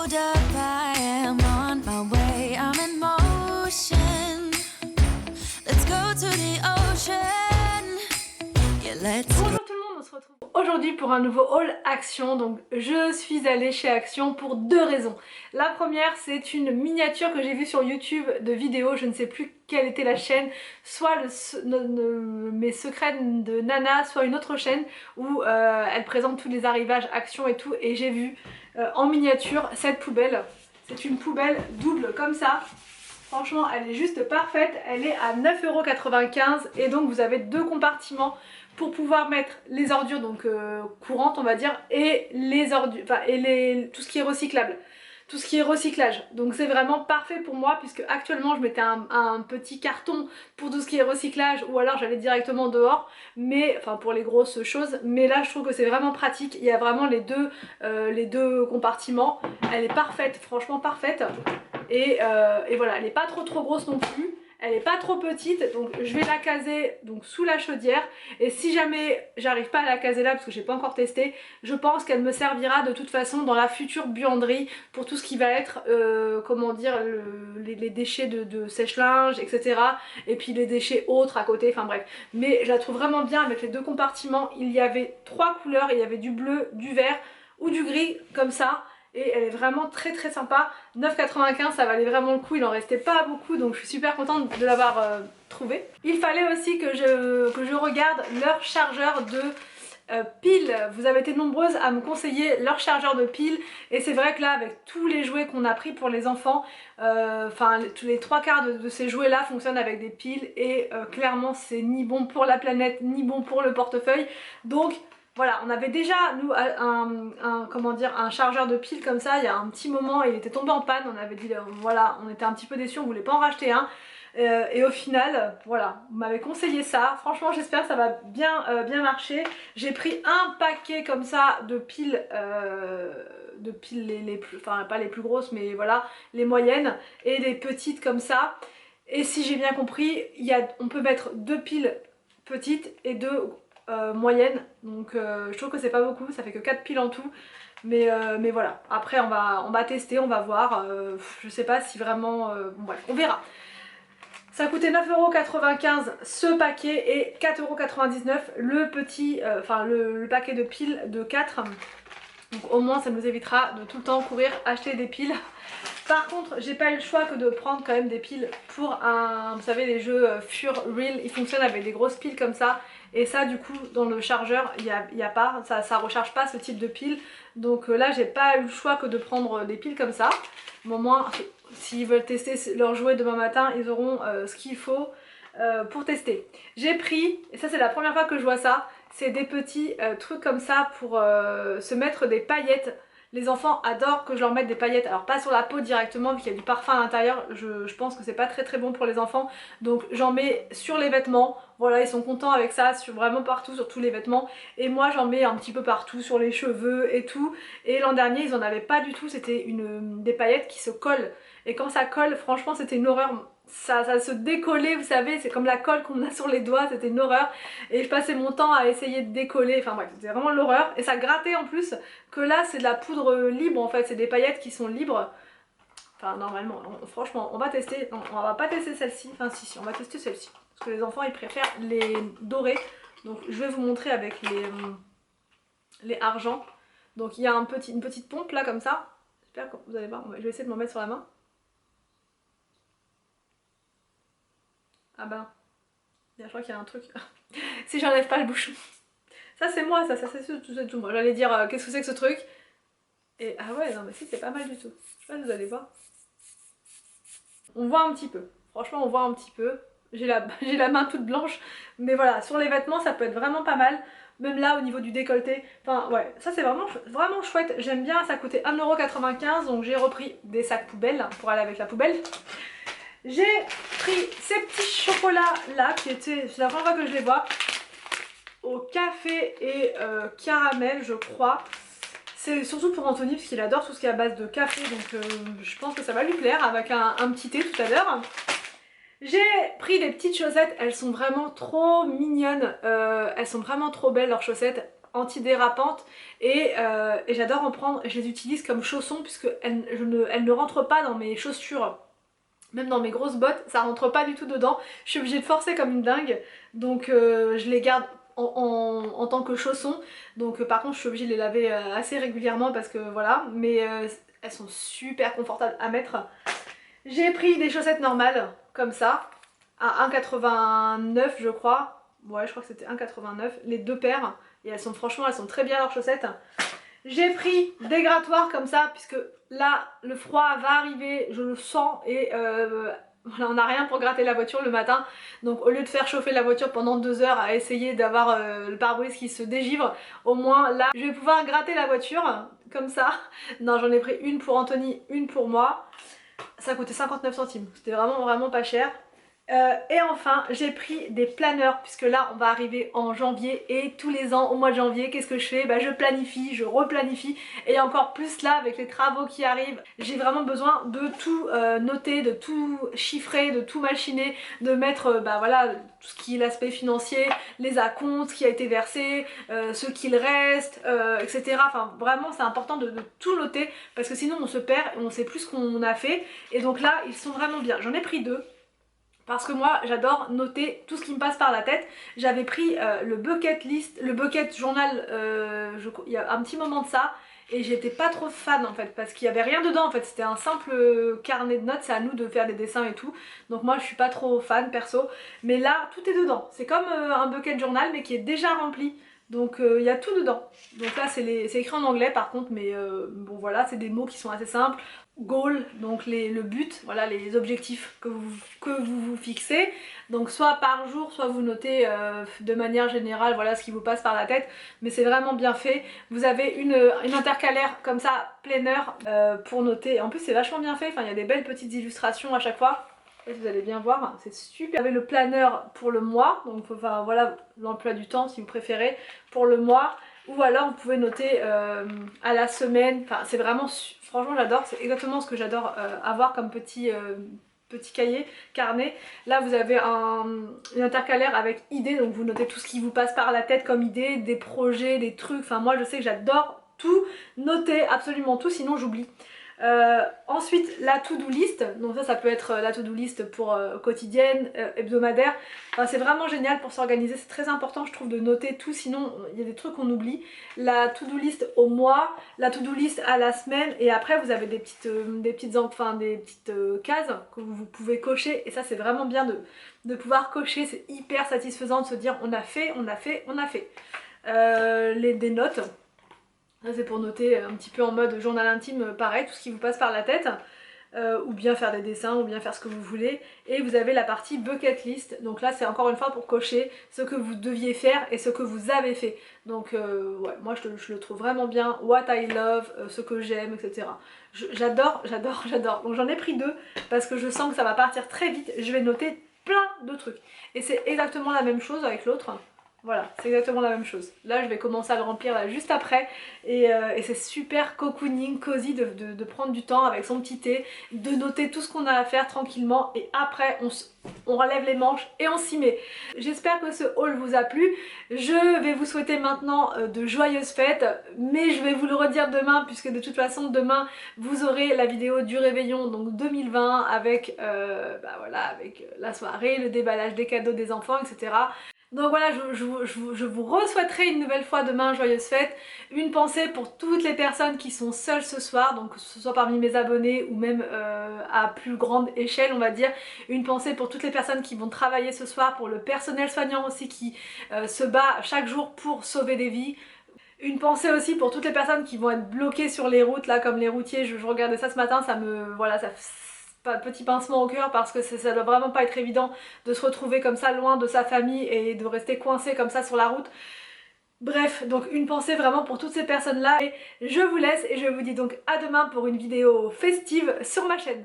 Hold up, I am on my way, I'm in motion. Let's go to the ocean. Yeah, let's go. Bonjour tout le monde, on se retrouve aujourd'hui pour un nouveau haul Action. Donc je suis allée chez Action pour deux raisons. La première, c'est une miniature que j'ai vue sur YouTube de vidéo, je ne sais plus quelle était la chaîne, soit mes secrets de Nana, soit une autre chaîne où elle présente tous les arrivages Action et tout, et j'ai vu en miniature cette poubelle. C'est une poubelle double comme ça. Franchement, elle est juste parfaite. Elle est à 9,95 € et donc vous avez deux compartiments pour pouvoir mettre les ordures donc courantes on va dire, et les ordures, enfin et tout ce qui est recyclable, tout ce qui est recyclage. Donc c'est vraiment parfait pour moi puisque actuellement je mettais un petit carton pour tout ce qui est recyclage ou alors j'allais directement dehors, mais enfin pour les grosses choses. Mais là je trouve que c'est vraiment pratique. Il y a vraiment les deux compartiments. Elle est parfaite, franchement parfaite. Et voilà, elle n'est pas trop grosse non plus. Elle est pas trop petite, donc je vais la caser donc sous la chaudière, et si jamais j'arrive pas à la caser là parce que j'ai pas encore testé, je pense qu'elle me servira de toute façon dans la future buanderie pour tout ce qui va être comment dire les déchets de sèche-linge, etc. et puis les déchets autres à côté, enfin bref. Mais je la trouve vraiment bien avec les deux compartiments. Il y avait trois couleurs, il y avait du bleu, du vert ou du gris comme ça. Et elle est vraiment très sympa. 9,95 €, ça valait vraiment le coup, il en restait pas beaucoup, donc je suis super contente de l'avoir trouvé. Il fallait aussi que je regarde leur chargeur de piles. Vous avez été nombreuses à me conseiller leur chargeur de piles, et c'est vrai que là avec tous les jouets qu'on a pris pour les enfants, enfin les trois quarts de ces jouets là fonctionnent avec des piles, et clairement c'est ni bon pour la planète ni bon pour le portefeuille. Donc voilà, on avait déjà nous un chargeur de piles comme ça il y a un petit moment, il était tombé en panne, on avait dit voilà, on était un petit peu déçus, on voulait pas en racheter un, et au final voilà, vous m'avez conseillé ça, franchement j'espère que ça va bien marcher. J'ai pris un paquet comme ça de piles les plus, enfin pas les plus grosses mais voilà, les moyennes et des petites comme ça, et si j'ai bien compris, on peut mettre deux piles petites et deux moyenne, donc je trouve que c'est pas beaucoup, ça fait que 4 piles en tout, mais voilà, après on va tester, on va voir, je sais pas si vraiment, bon, bref, on verra. Ça coûtait 9,95 € ce paquet et 4,99 € le petit, enfin le paquet de piles de 4, donc au moins ça nous évitera de tout le temps courir acheter des piles. Par contre, j'ai pas eu le choix que de prendre quand même des piles pour vous savez les jeux Fur Real, ils fonctionnent avec des grosses piles comme ça, et ça du coup dans le chargeur il y a pas, ça recharge pas ce type de pile, donc là j'ai pas eu le choix que de prendre des piles comme ça. Mais au moins s'ils veulent tester leur jouet demain matin, ils auront ce qu'il faut pour tester. J'ai pris, et ça c'est la première fois que je vois ça, c'est des petits trucs comme ça pour se mettre des paillettes. Les enfants adorent que je leur mette des paillettes, alors pas sur la peau directement vu qu'il y a du parfum à l'intérieur, je pense que c'est pas très bon pour les enfants, donc j'en mets sur les vêtements, voilà, ils sont contents avec ça, vraiment partout, sur tous les vêtements, et moi j'en mets un petit peu partout, sur les cheveux et tout, et l'an dernier ils en avaient pas du tout, c'était des paillettes qui se collent, et quand ça colle, franchement c'était une horreur. Ça se décollait, vous savez, c'est comme la colle qu'on a sur les doigts, c'était une horreur, et je passais mon temps à essayer de décoller, enfin bref, c'était vraiment l'horreur, et ça grattait en plus, que là c'est de la poudre libre en fait, c'est des paillettes qui sont libres, enfin normalement, franchement on va tester, non, on va pas tester celle-ci, enfin si, on va tester celle-ci, parce que les enfants ils préfèrent les dorés, donc je vais vous montrer avec les argents. Donc il y a une petite pompe là comme ça, j'espère que vous allez voir, je vais essayer de m'en mettre sur la main. Ah ben, je crois qu'il y a un truc. Si j'enlève pas le bouchon. Ça c'est moi, ça c'est tout moi. J'allais dire qu'est-ce que c'est que ce truc. Et ah ouais, non mais si, c'est pas mal du tout. Je sais pas si vous allez voir. On voit un petit peu. Franchement on voit un petit peu. J'ai la main toute blanche. Mais voilà, sur les vêtements ça peut être vraiment pas mal. Même là au niveau du décolleté. Enfin ouais, ça c'est vraiment chouette. J'aime bien, ça coûtait 1,95 €. Donc j'ai repris des sacs poubelles pour aller avec la poubelle. J'ai pris ces petits chocolats là qui étaient, c'est la première fois que je les vois, au café et caramel je crois. C'est surtout pour Anthony parce qu'il adore tout ce qui est à base de café, donc je pense que ça va lui plaire avec un petit thé tout à l'heure. J'ai pris des petites chaussettes, elles sont vraiment trop mignonnes, elles sont vraiment trop belles leurs chaussettes. antidérapantes et j'adore en prendre. Je les utilise comme chaussons puisque elles ne rentrent pas dans mes chaussures. Même dans mes grosses bottes, ça rentre pas du tout dedans. Je suis obligée de forcer comme une dingue. Donc je les garde en tant que chaussons. Donc par contre je suis obligée de les laver assez régulièrement parce que voilà. Mais elles sont super confortables à mettre. J'ai pris des chaussettes normales comme ça. À 1,89 je crois. Ouais je crois que c'était 1,89. Les deux paires. Et elles sont franchement elles sont très bien leurs chaussettes. J'ai pris des grattoirs comme ça puisque là le froid va arriver, je le sens et voilà, on n'a rien pour gratter la voiture le matin. Donc au lieu de faire chauffer la voiture pendant 2 heures à essayer d'avoir le pare-brise qui se dégivre, au moins là je vais pouvoir gratter la voiture comme ça. Non j'en ai pris une pour Anthony, une pour moi. Ça a coûté 59 centimes, c'était vraiment pas cher. Et enfin j'ai pris des planeurs puisque là on va arriver en janvier et tous les ans au mois de janvier qu'est-ce que je fais? Bah je planifie, je replanifie et encore plus là avec les travaux qui arrivent j'ai vraiment besoin de tout noter, de tout chiffrer, de tout machiner, de mettre bah voilà tout ce qui est l'aspect financier, les acomptes, ce qui a été versé, ce qu'il reste, etc. Enfin vraiment c'est important de tout noter parce que sinon on se perd et on sait plus ce qu'on a fait et donc là ils sont vraiment bien. J'en ai pris 2. Parce que moi j'adore noter tout ce qui me passe par la tête. J'avais pris le bucket list, le bucket journal il y a un petit moment de ça. Et j'étais pas trop fan en fait parce qu'il y avait rien dedans en fait. C'était un simple carnet de notes, c'est à nous de faire des dessins et tout. Donc moi je suis pas trop fan perso. Mais là tout est dedans. C'est comme un bucket journal mais qui est déjà rempli. Donc il y a tout dedans. Donc là c'est écrit en anglais par contre mais bon voilà c'est des mots qui sont assez simples. Goal, donc le but, voilà les objectifs que vous fixez. Donc soit par jour, soit vous notez de manière générale voilà ce qui vous passe par la tête. Mais c'est vraiment bien fait. Vous avez une intercalaire comme ça, planner pour noter. En plus c'est vachement bien fait, enfin il y a des belles petites illustrations à chaque fois. Et vous allez bien voir, c'est super. Vous avez le planner pour le mois, donc enfin voilà l'emploi du temps si vous préférez pour le mois. Ou alors vous pouvez noter à la semaine, enfin c'est vraiment, franchement j'adore, c'est exactement ce que j'adore avoir comme petit cahier, carnet. Là vous avez une intercalaire avec idées, donc vous notez tout ce qui vous passe par la tête comme idée, des projets, des trucs, enfin moi je sais que j'adore tout noter, absolument tout, sinon j'oublie. Ensuite la to-do list, donc ça peut être la to-do list pour quotidienne, hebdomadaire, enfin, c'est vraiment génial pour s'organiser, c'est très important je trouve de noter tout sinon il y a des trucs qu'on oublie. La to-do list au mois, la to-do list à la semaine et après vous avez des petites cases que vous pouvez cocher et ça c'est vraiment bien de pouvoir cocher, c'est hyper satisfaisant de se dire on a fait. Des notes. Ça c'est pour noter un petit peu en mode journal intime, pareil, tout ce qui vous passe par la tête. Ou bien faire des dessins, ou bien faire ce que vous voulez. Et vous avez la partie bucket list. Donc là c'est encore une fois pour cocher ce que vous deviez faire et ce que vous avez fait. Donc ouais, moi je le trouve vraiment bien. What I love, ce que j'aime, etc. J'adore. Donc j'en ai pris 2 parce que je sens que ça va partir très vite. Je vais noter plein de trucs. Et c'est exactement la même chose avec l'autre. Voilà, c'est exactement la même chose. Là, je vais commencer à le remplir là, juste après. Et c'est super cocooning, cosy de prendre du temps avec son petit thé, de noter tout ce qu'on a à faire tranquillement. Et après, on relève les manches et on s'y met. J'espère que ce haul vous a plu. Je vais vous souhaiter maintenant de joyeuses fêtes. Mais je vais vous le redire demain, puisque de toute façon, demain, vous aurez la vidéo du réveillon, donc 2020, avec, voilà, avec la soirée, le déballage des cadeaux des enfants, etc. Donc voilà, je vous re-souhaiterai une nouvelle fois demain joyeuses fêtes. Une pensée pour toutes les personnes qui sont seules ce soir, donc que ce soit parmi mes abonnés ou même à plus grande échelle on va dire. Une pensée pour toutes les personnes qui vont travailler ce soir, pour le personnel soignant aussi qui se bat chaque jour pour sauver des vies. Une pensée aussi pour toutes les personnes qui vont être bloquées sur les routes là comme les routiers, je regardais ça ce matin, ça me... voilà, ça... petit pincement au cœur parce que ça doit vraiment pas être évident de se retrouver comme ça loin de sa famille et de rester coincé comme ça sur la route. Bref, donc une pensée vraiment pour toutes ces personnes là et je vous laisse et je vous dis donc à demain pour une vidéo festive sur ma chaîne.